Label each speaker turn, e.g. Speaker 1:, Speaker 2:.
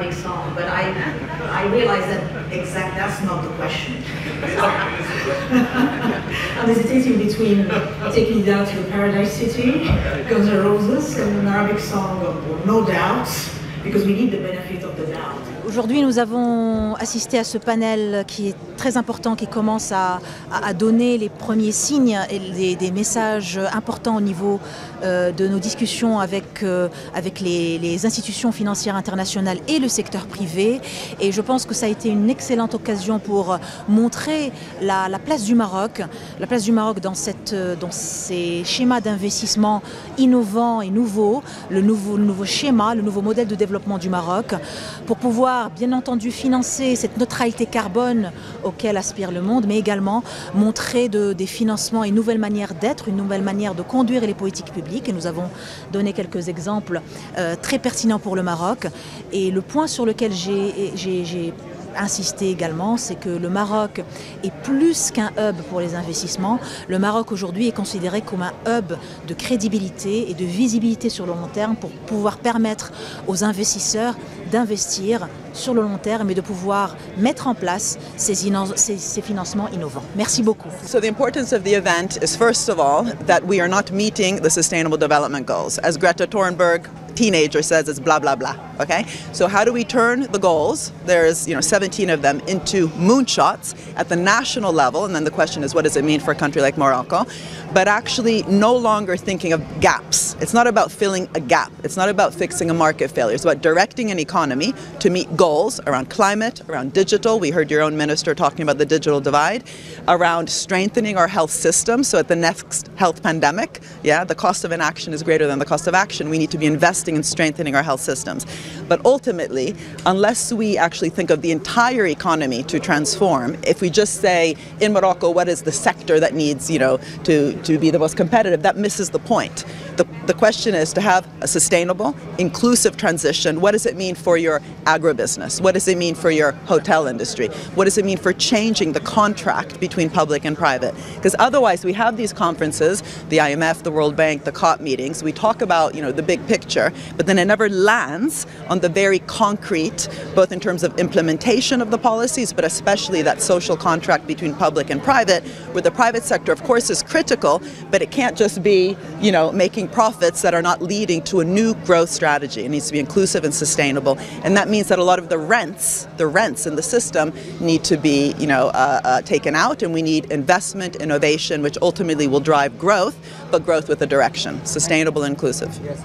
Speaker 1: Arabic song, but I realized that that's not the question. I'm hesitating between taking it down to the Paradise City, Guns N' Roses, and an Arabic song of No Doubts, because we need the benefit of the doubt.
Speaker 2: Aujourd'hui, nous avons assisté à ce panel qui est très important, qui commence à donner les premiers signes et des messages importants au niveau de nos discussions avec les institutions financières internationales et le secteur privé. Et je pense que ça a été une excellente occasion pour montrer la place du Maroc, dans ces schémas d'investissement innovants et nouveaux, le nouveau schéma, le nouveau modèle de développement du Maroc, pour pouvoir bien entendu financer cette neutralité carbone auquel aspire le monde, mais également montrer des financements et une nouvelle manière d'être, une nouvelle manière de conduire les politiques publiques. Et nous avons donné quelques exemples très pertinents pour le Maroc. Et le point sur lequel j'ai insisté également, c'est que le Maroc est plus qu'un hub pour les investissements. Le Maroc aujourd'hui est considéré comme un hub de crédibilité et de visibilité sur le long terme pour pouvoir permettre aux investisseurs d'investir sur le long terme et de pouvoir mettre en place ces financements innovants. Merci beaucoup.
Speaker 3: So the importance of the event is first of all that we are not meeting the Sustainable Development Goals. As Greta Thunberg, teenager, says, it's blah, blah, blah, okay? So how do we turn the goals, there's 17 of them, into moonshots at the national level, and then the question is what does it mean for a country like Morocco, but actually no longer thinking of gaps. It's not about filling a gap, it's not about fixing a market failure, it's about directing an economy to meet goals around climate, around digital, we heard your own minister talking about the digital divide, around strengthening our health system, so at the next health pandemic, the cost of inaction is greater than the cost of action, we need to be investing in strengthening our health systems. But ultimately, unless we actually think of the entire economy to transform, if we just say in Morocco what is the sector that needs to be the most competitive, that misses the point. The question is to have a sustainable, inclusive transition. What does it mean for your agribusiness? What does it mean for your hotel industry? What does it mean for changing the contract between public and private? Because otherwise we have these conferences, the IMF, the World Bank, the COP meetings, we talk about the big picture, but then it never lands on the very concrete, both in terms of implementation of the policies, but especially that social contract between public and private, where the private sector of course is critical, but it can't just be making profits that are not leading to a new growth strategy. It needs to be inclusive and sustainable, and that means that a lot of the rents in the system need to be taken out, and we need investment, innovation, which ultimately will drive growth, but growth with a direction, sustainable and inclusive.
Speaker 4: Yes,